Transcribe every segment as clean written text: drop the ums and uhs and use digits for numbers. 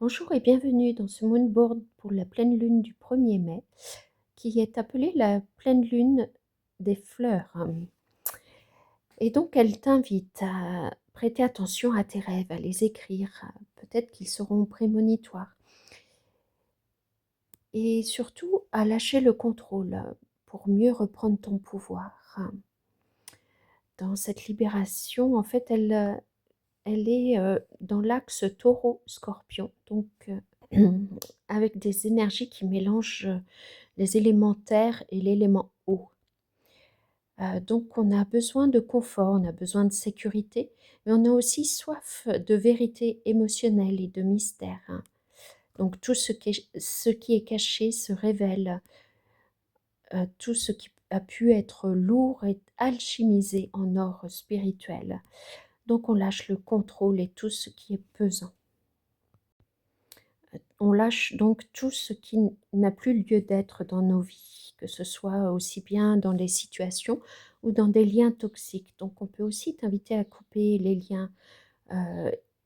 Bonjour et bienvenue dans ce moonboard pour la pleine lune du 1er mai, qui est appelée la pleine lune des fleurs. Et donc elle t'invite à prêter attention à tes rêves, à les écrire, peut-être qu'ils seront prémonitoires. Et surtout à lâcher le contrôle pour mieux reprendre ton pouvoir. Dans cette libération, en fait, elle est dans l'axe taureau-scorpion, donc avec des énergies qui mélangent les éléments terre et l'élément eau. Donc on a besoin de confort, on a besoin de sécurité, mais on a aussi soif de vérité émotionnelle et de mystère, hein. Donc tout ce qui est caché se révèle, tout ce qui a pu être lourd est alchimisé en or spirituel. Donc on lâche le contrôle et tout ce qui est pesant. On lâche donc tout ce qui n'a plus lieu d'être dans nos vies, que ce soit aussi bien dans les situations ou dans des liens toxiques. Donc on peut aussi t'inviter à couper les liens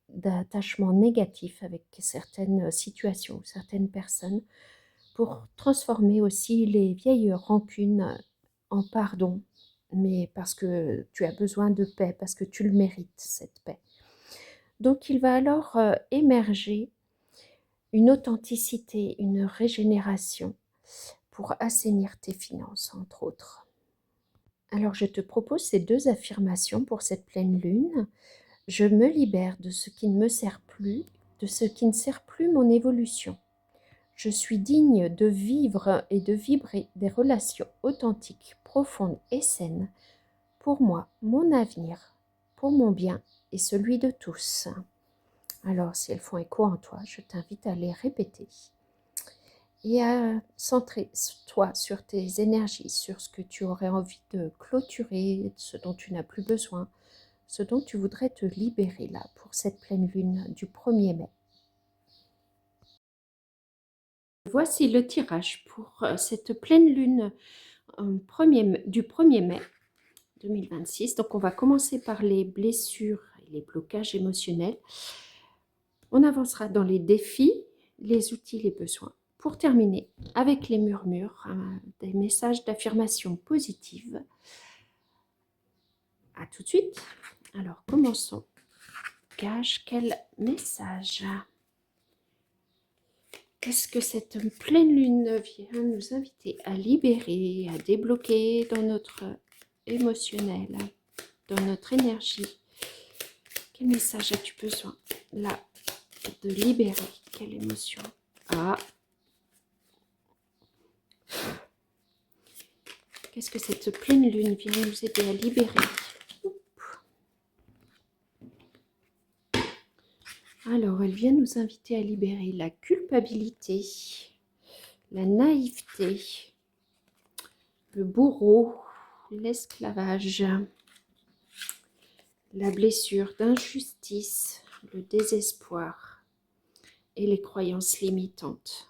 d'attachement négatif avec certaines situations, certaines personnes, pour transformer aussi les vieilles rancunes en pardon, mais parce que tu as besoin de paix, parce que tu le mérites, cette paix. Donc il va alors émerger une authenticité, une régénération pour assainir tes finances, entre autres. Alors je te propose ces deux affirmations pour cette pleine lune. Je me libère de ce qui ne me sert plus, de ce qui ne sert plus mon évolution. Je suis digne de vivre et de vibrer des relations authentiques, profondes et saines pour moi, mon avenir, pour mon bien et celui de tous. Alors, si elles font écho en toi, je t'invite à les répéter et à centrer toi sur tes énergies, sur ce que tu aurais envie de clôturer, ce dont tu n'as plus besoin, ce dont tu voudrais te libérer là pour cette pleine lune du 1er mai. Voici le tirage pour cette pleine lune du 1er mai 2026. Donc on va commencer par les blessures et les blocages émotionnels. On avancera dans les défis, les outils, les besoins. Pour terminer, avec les murmures, des messages d'affirmation positive. À tout de suite. Alors, commençons. Gage, quel message? Qu'est-ce que cette pleine lune vient nous inviter à libérer, à débloquer dans notre émotionnel, dans notre énergie? Quel message as-tu besoin là de libérer? Quelle émotion? Ah, qu'est-ce que cette pleine lune vient nous aider à libérer? Alors, elle vient nous inviter à libérer la culpabilité, la naïveté, le bourreau, l'esclavage, la blessure d'injustice, le désespoir et les croyances limitantes.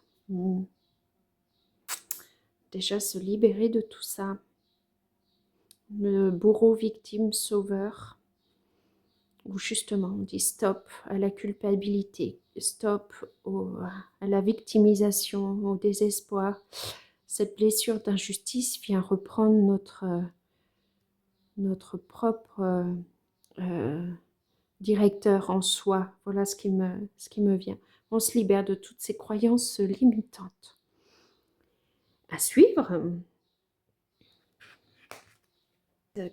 Déjà se libérer de tout ça. Le bourreau, victime, sauveur, où justement on dit stop à la culpabilité, stop à la victimisation, au désespoir. Cette blessure d'injustice vient reprendre notre propre directeur en soi. Voilà ce qui me vient. On se libère de toutes ces croyances limitantes. À suivre.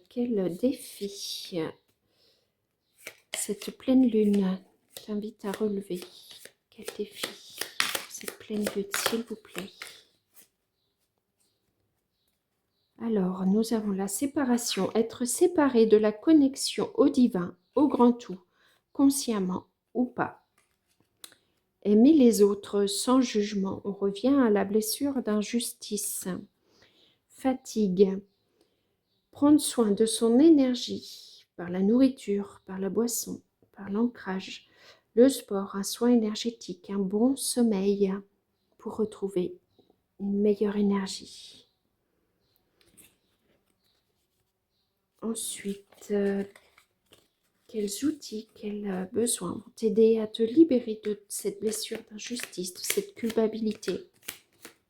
Quel défi cette pleine lune t'invite à relever? Quel défi cette pleine lune, s'il vous plaît? Alors, nous avons la séparation, être séparé de la connexion au divin, au grand tout, consciemment ou pas. Aimer les autres sans jugement, on revient à la blessure d'injustice. Fatigue, prendre soin de son énergie par la nourriture, par la boisson, par l'ancrage, le sport, un soin énergétique, un bon sommeil pour retrouver une meilleure énergie. Ensuite, Quels outils, quels besoins vont t'aider à te libérer de cette blessure d'injustice, de cette culpabilité,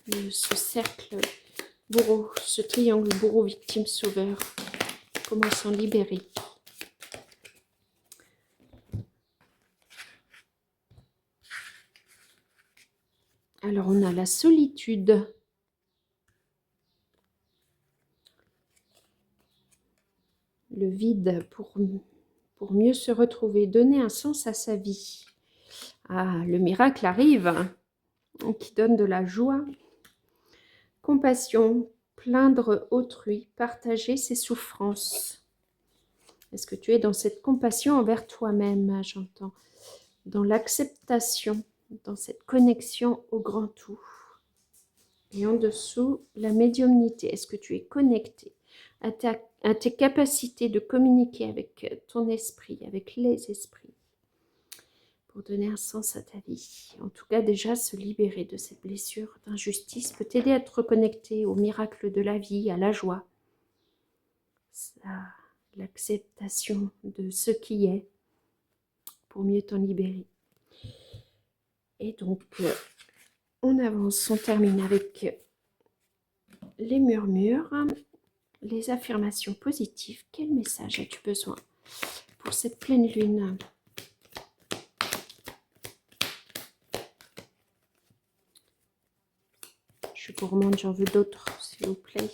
de ce cercle bourreau, ce triangle bourreau, victime, sauveur. Comment s'en libérer? Alors, on a la solitude. Le vide pour mieux se retrouver, donner un sens à sa vie. Ah, le miracle arrive, qui donne de la joie. Compassion, plaindre autrui, partager ses souffrances. Est-ce que tu es dans cette compassion envers toi-même, j'entends, dans l'acceptation, dans cette connexion au grand tout? Et en dessous, la médiumnité. Est-ce que tu es connecté à tes capacités de communiquer avec ton esprit, avec les esprits, pour donner un sens à ta vie? En tout cas, déjà, se libérer de cette blessure d'injustice peut t'aider à te reconnecter au miracle de la vie, à la joie, à l'acceptation de ce qui est, pour mieux t'en libérer. Et donc, on avance, on termine avec les murmures, les affirmations positives. Quel message as-tu besoin pour cette pleine lune? Je suis gourmande, j'en veux d'autres, s'il vous plaît.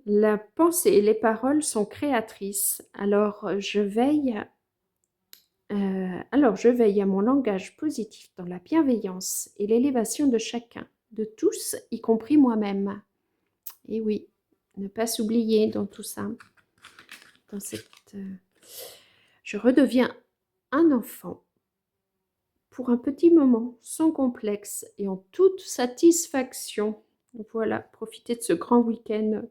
La pensée et les paroles sont créatrices. Alors je veille à mon langage positif dans la bienveillance et l'élévation de chacun, de tous, y compris moi-même. Et oui, ne pas s'oublier dans tout ça. Dans cette, je redeviens un enfant pour un petit moment, sans complexe et en toute satisfaction. Voilà, profitez de ce grand week-end.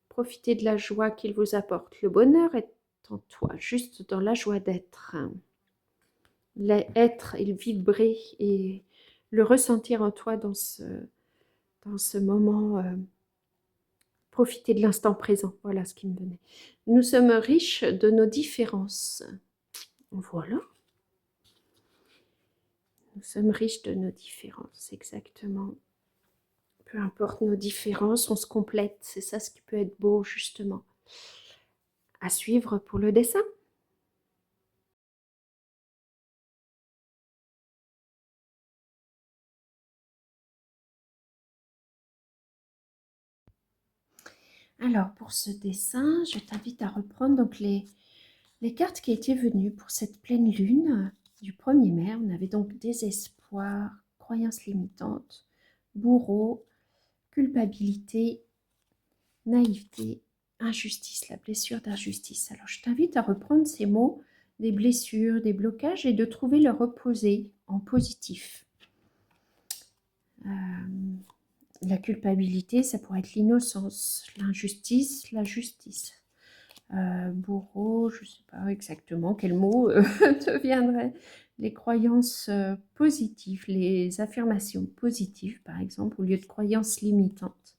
Profitez de la joie qu'il vous apporte. Le bonheur est en toi, juste dans la joie d'être. L'être et le vibrer et le ressentir en toi dans ce moment. Profitez de l'instant présent. Voilà ce qui me venait. Nous sommes riches de nos différences. Voilà. Nous sommes riches de nos différences, exactement. Peu importe nos différences, on se complète. C'est ça ce qui peut être beau, justement. À suivre pour le dessin. Alors, pour ce dessin, je t'invite à reprendre donc les cartes qui étaient venues pour cette pleine lune du 1er mai. On avait donc désespoir, croyances limitantes, bourreau, culpabilité, naïveté, injustice, la blessure d'injustice. Alors, je t'invite à reprendre ces mots, des blessures, des blocages, et de trouver leur opposé en positif. La culpabilité, ça pourrait être l'innocence, l'injustice, la justice. Bourreau, je ne sais pas exactement quel mot te viendrait. Les croyances positives, les affirmations positives, par exemple, au lieu de croyances limitantes.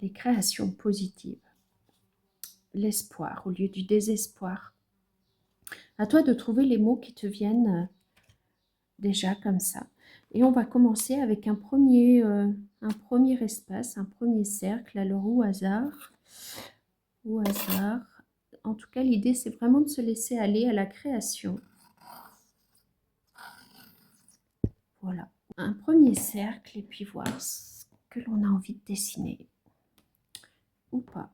Les créations positives. L'espoir au lieu du désespoir. À toi de trouver les mots qui te viennent déjà comme ça. Et on va commencer avec un premier espace, un premier cercle. Alors, au hasard. Au hasard. En tout cas, l'idée, c'est vraiment de se laisser aller à la création. Voilà. Un premier cercle et puis voir ce que l'on a envie de dessiner. Ou pas.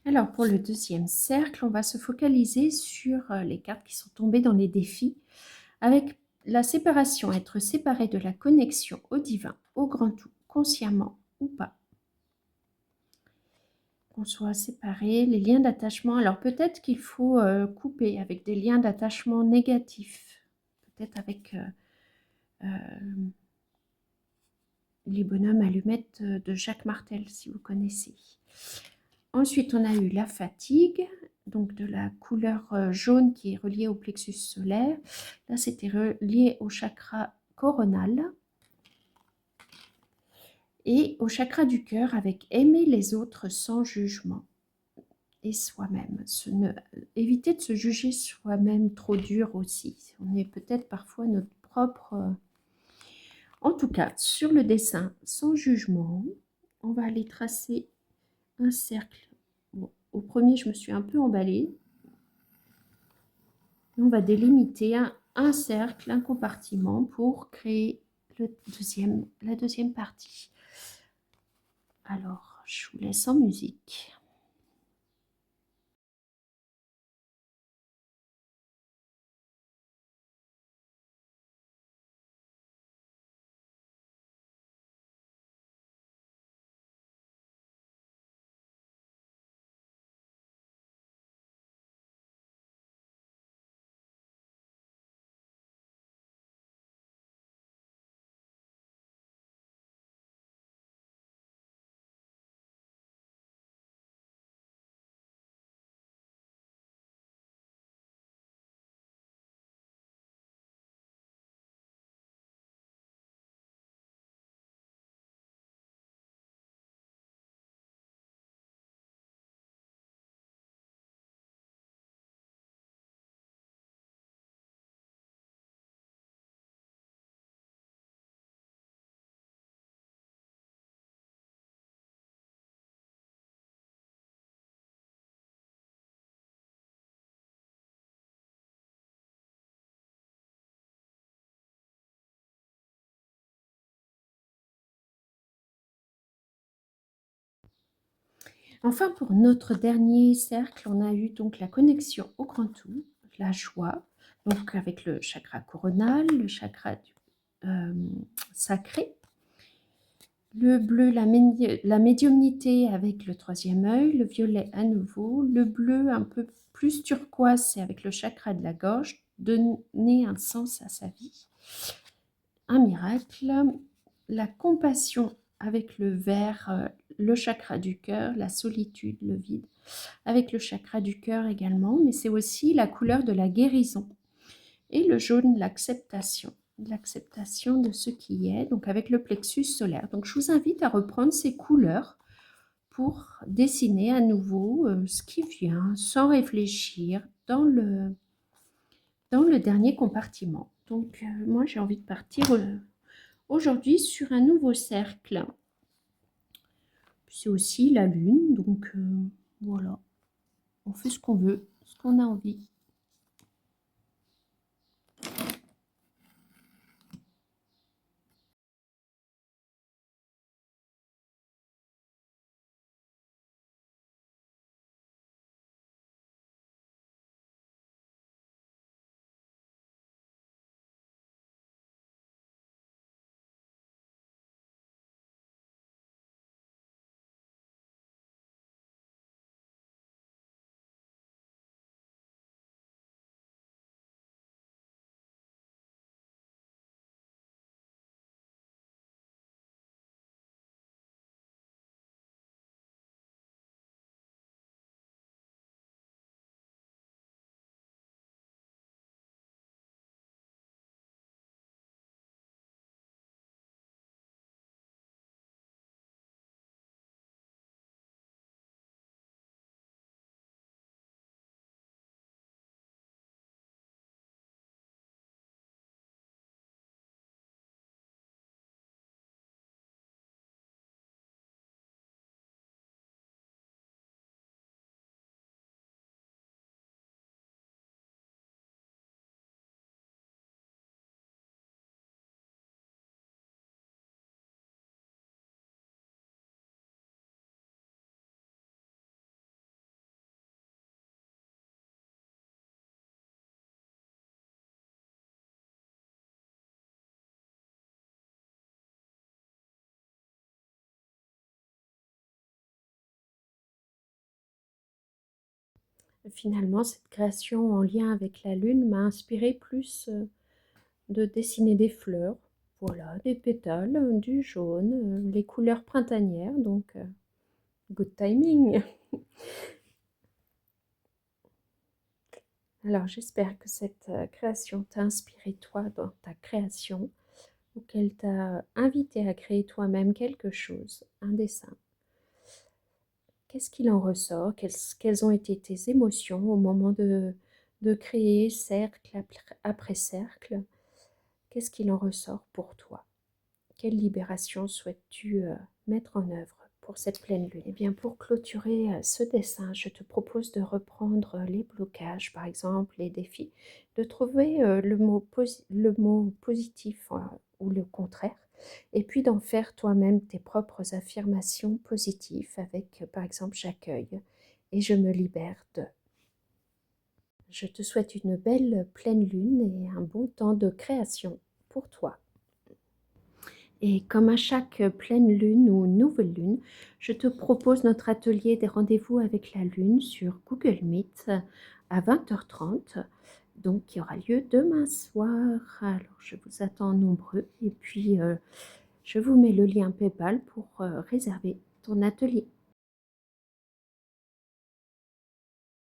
Alors pour le deuxième cercle, on va se focaliser sur les cartes qui sont tombées dans les défis, avec la séparation, être séparé de la connexion au divin, au grand tout, consciemment ou pas. Qu'on soit séparé, les liens d'attachement. Alors peut-être qu'il faut couper avec des liens d'attachement négatifs, peut-être avec les bonhommes allumettes de Jacques Martel, si vous connaissez. Ensuite, on a eu la fatigue, donc de la couleur jaune qui est reliée au plexus solaire. Là, c'était relié au chakra coronal et au chakra du cœur avec aimer les autres sans jugement et soi-même. Éviter de se juger soi-même trop dur aussi. On est peut-être parfois notre propre... En tout cas, sur le dessin, sans jugement, on va aller tracer un cercle. Bon, au premier, je me suis un peu emballée. On va délimiter un cercle, un compartiment pour créer la deuxième partie. Alors, je vous laisse en musique. Enfin, pour notre dernier cercle, on a eu donc la connexion au grand tout, la joie, donc avec le chakra coronal, le chakra sacré, le bleu, la médiumnité avec le troisième œil, le violet à nouveau, le bleu un peu plus turquoise, c'est avec le chakra de la gorge, donner un sens à sa vie, un miracle, la compassion avec le vert, le chakra du cœur, la solitude, le vide, avec le chakra du cœur également, mais c'est aussi la couleur de la guérison. Et le jaune, l'acceptation de ce qui est, donc avec le plexus solaire. Donc je vous invite à reprendre ces couleurs pour dessiner à nouveau ce qui vient, sans réfléchir, dans le dernier compartiment. Donc moi j'ai envie de partir aujourd'hui sur un nouveau cercle. C'est aussi la lune, donc voilà, on fait ce qu'on veut, ce qu'on a envie. Finalement, cette création en lien avec la lune m'a inspiré plus de dessiner des fleurs, voilà, des pétales, du jaune, les couleurs printanières, donc good timing. Alors j'espère que cette création t'a inspiré toi dans ta création ou qu'elle t'a invité à créer toi-même quelque chose, un dessin. Qu'est-ce qu'il en ressort? Quelles ont été tes émotions au moment de créer cercle après cercle? Qu'est-ce qu'il en ressort pour toi? Quelle libération souhaites-tu mettre en œuvre pour cette pleine lune? Eh bien, pour clôturer ce dessin, je te propose de reprendre les blocages, par exemple, les défis, de trouver le mot positif ou le contraire, et puis d'en faire toi-même tes propres affirmations positives avec, par exemple, j'accueille et je me libère de. Je te souhaite une belle pleine lune et un bon temps de création pour toi. Et comme à chaque pleine lune ou nouvelle lune, je te propose notre atelier des rendez-vous avec la lune sur Google Meet à 20h30, donc qui aura lieu demain soir. Alors je vous attends nombreux et puis je vous mets le lien PayPal pour réserver ton atelier.